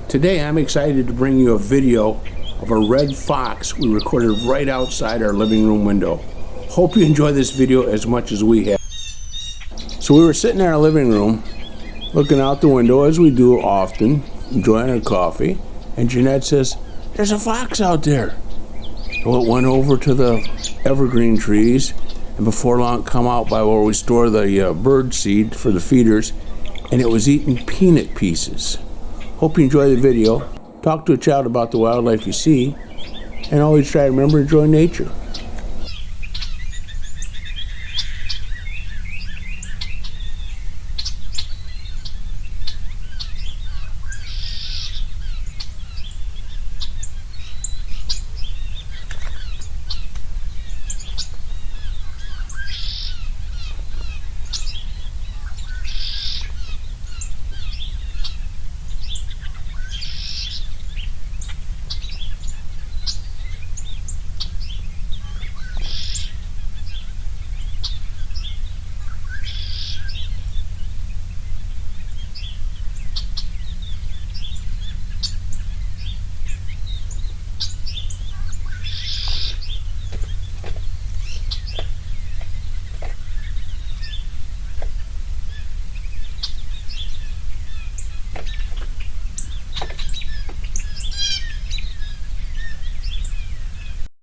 Today I'm excited to bring you a video of a red fox we recorded right outside our living room window. Hope you enjoy this video as much as we have. So we were sitting in our living room looking out the window as we do often, enjoying our coffee, and Jeanette says, "There's a fox out there." Well, it went over to the evergreen trees, and before long come out by where we store the bird seed for the feeders, and it was eating peanut pieces. Hope you enjoy the video. Talk to a child about the wildlife you see, and always try to remember to enjoy nature.